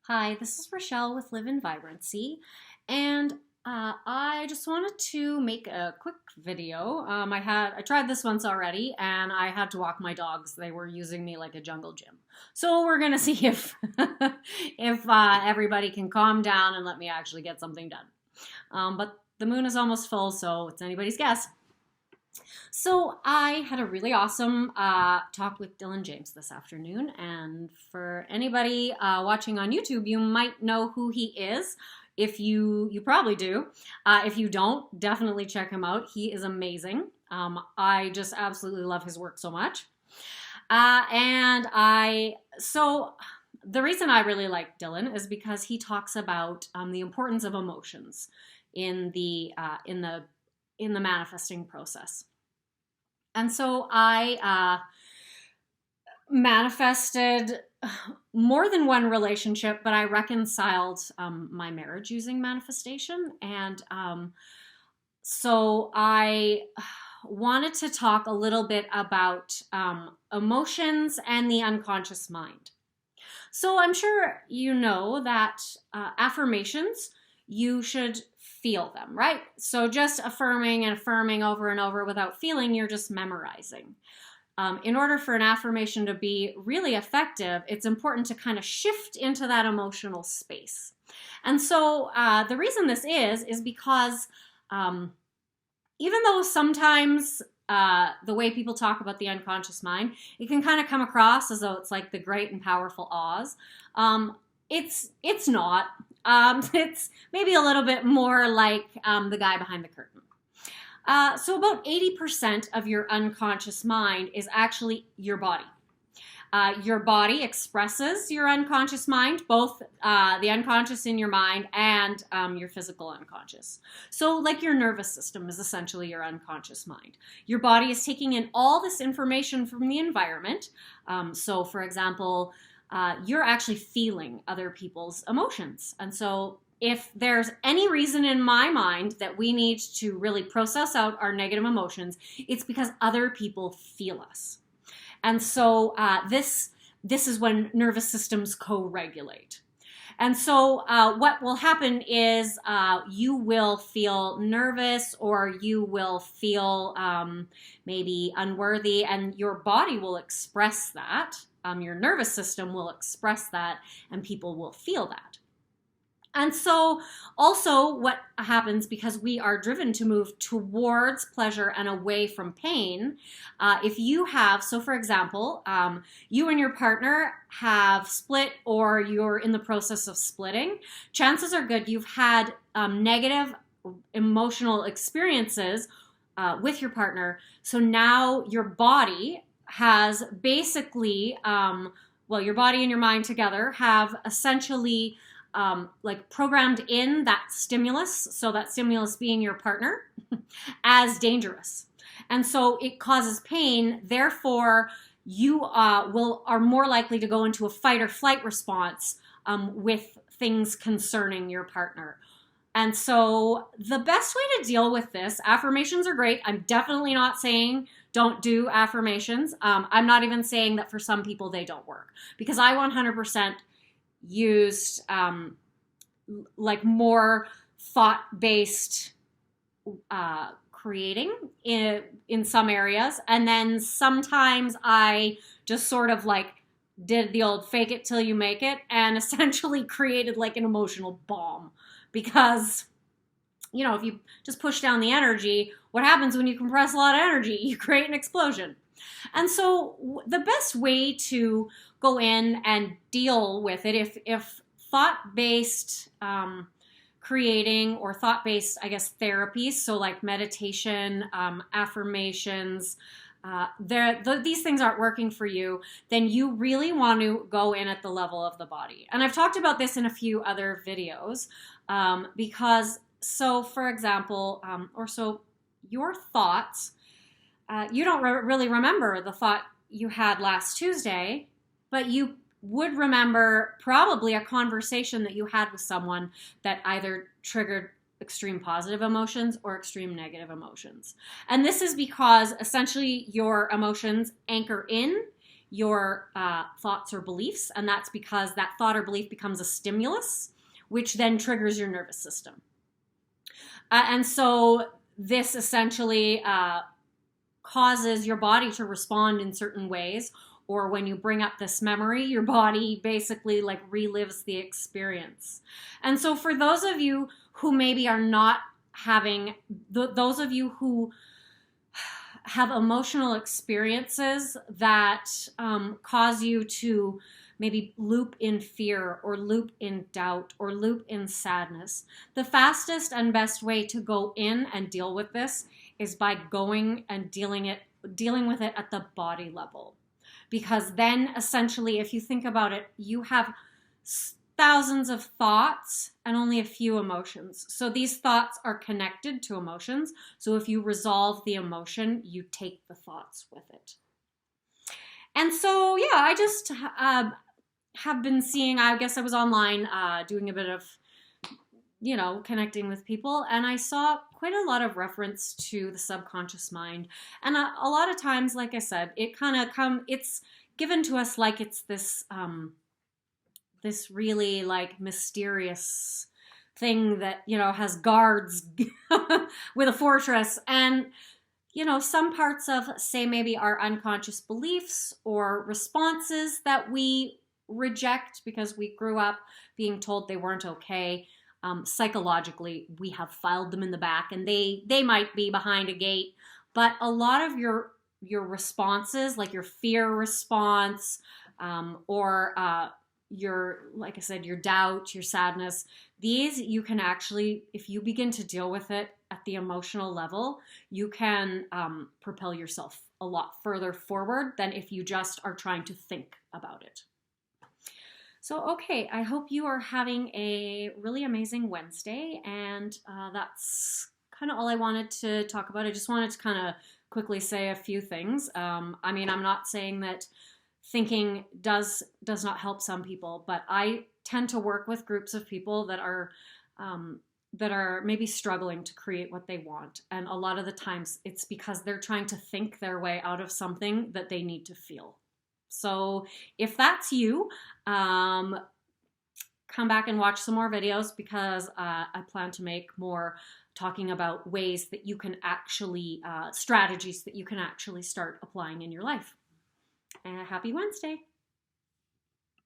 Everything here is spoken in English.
Hi, this is Rochelle with Live in Vibrancy, and I just wanted to make a quick video. I tried this once already, and I had to walk my dogs. They were using me like a jungle gym. So we're gonna see if if everybody can calm down and let me actually get something done. But the moon is almost full, so it's anybody's guess. So I had a really awesome talk with Dylan James this afternoon, and for anybody watching on YouTube, you might know who he is. If you probably do. If you don't, definitely check him out. He is amazing. I just absolutely love his work so much. So the reason I really like Dylan is because he talks about the importance of emotions in the manifesting process. And so I manifested more than one relationship, but I reconciled my marriage using manifestation. And so I wanted to talk a little bit about emotions and the unconscious mind. So I'm sure you know that affirmations, you should feel them, right? So just affirming and affirming over and over without feeling, you're just memorizing. In order for an affirmation to be really effective, it's important to kind of shift into that emotional space. And so the reason this is because even though sometimes the way people talk about the unconscious mind, it can kind of come across as though it's like the great and powerful Oz. It's not. It's maybe a little bit more like the guy behind the curtain. So about 80% of your unconscious mind is actually your body. Your body expresses your unconscious mind, both the unconscious in your mind and your physical unconscious. So like your nervous system is essentially your unconscious mind. Your body is taking in all this information from the environment. So for example, you're actually feeling other people's emotions. And so if there's any reason in my mind that we need to really process out our negative emotions, it's because other people feel us. And so this is when nervous systems co-regulate. And so what will happen is you will feel nervous, or you will feel maybe unworthy, and your body will express that. Your nervous system will express that, and people will feel that. And so also what happens, because we are driven to move towards pleasure and away from pain, if you have, so for example, you and your partner have split, or you're in the process of splitting, chances are good you've had negative emotional experiences with your partner. So now your body has basically, your body and your mind together have essentially like programmed in that stimulus, so that stimulus being your partner, as dangerous. And so it causes pain, therefore you are more likely to go into a fight or flight response with things concerning your partner. And so the best way to deal with this, affirmations are great. I'm definitely not saying don't do affirmations. I'm not even saying that for some people they don't work, because I 100% used like more thought-based creating in some areas, and then sometimes I just sort of like did the old fake it till you make it, and essentially created like an emotional bomb. Because if you just push down the energy, what happens when you compress a lot of energy? You create an explosion. And so the best way to go in and deal with it, if thought-based creating, or thought-based, I guess, therapies, so like meditation, affirmations, these things aren't working for you, then you really want to go in at the level of the body. And I've talked about this in a few other videos, because, so for example, your thoughts, you don't really remember the thought you had last Tuesday, but you would remember probably a conversation that you had with someone that either triggered extreme positive emotions or extreme negative emotions. And this is because essentially your emotions anchor in your thoughts or beliefs, and that's because that thought or belief becomes a stimulus, which then triggers your nervous system. And so this essentially causes your body to respond in certain ways, or when you bring up this memory, your body basically like relives the experience. And so for those of you who maybe are not having, those of you who have emotional experiences that cause you to maybe loop in fear or loop in doubt or loop in sadness, the fastest and best way to go in and deal with this is by going and dealing with it at the body level. Because then essentially, if you think about it, you have thousands of thoughts and only a few emotions. So these thoughts are connected to emotions. So if you resolve the emotion, you take the thoughts with it. And so, yeah, I just have been seeing, I guess I was online doing a bit of, connecting with people, and I saw quite a lot of reference to the subconscious mind. And a lot of times, like I said, it's given to us like it's this this really like mysterious thing that, has guards with a fortress. And, some parts of, say, maybe our unconscious beliefs or responses that we reject because we grew up being told they weren't okay. Psychologically, we have filed them in the back, and they might be behind a gate. But a lot of your responses, like your fear response, or your, like I said, your doubt, your sadness, these you can actually, if you begin to deal with it at the emotional level, you can propel yourself a lot further forward than if you just are trying to think about it. So, okay, I hope you are having a really amazing Wednesday, and that's kind of all I wanted to talk about. I just wanted to kind of quickly say a few things. I'm not saying that thinking does not help some people, but I tend to work with groups of people that are maybe struggling to create what they want, and a lot of the times it's because they're trying to think their way out of something that they need to feel. So if that's you, come back and watch some more videos, because I plan to make more talking about ways that you can actually, strategies that you can actually start applying in your life. And happy Wednesday.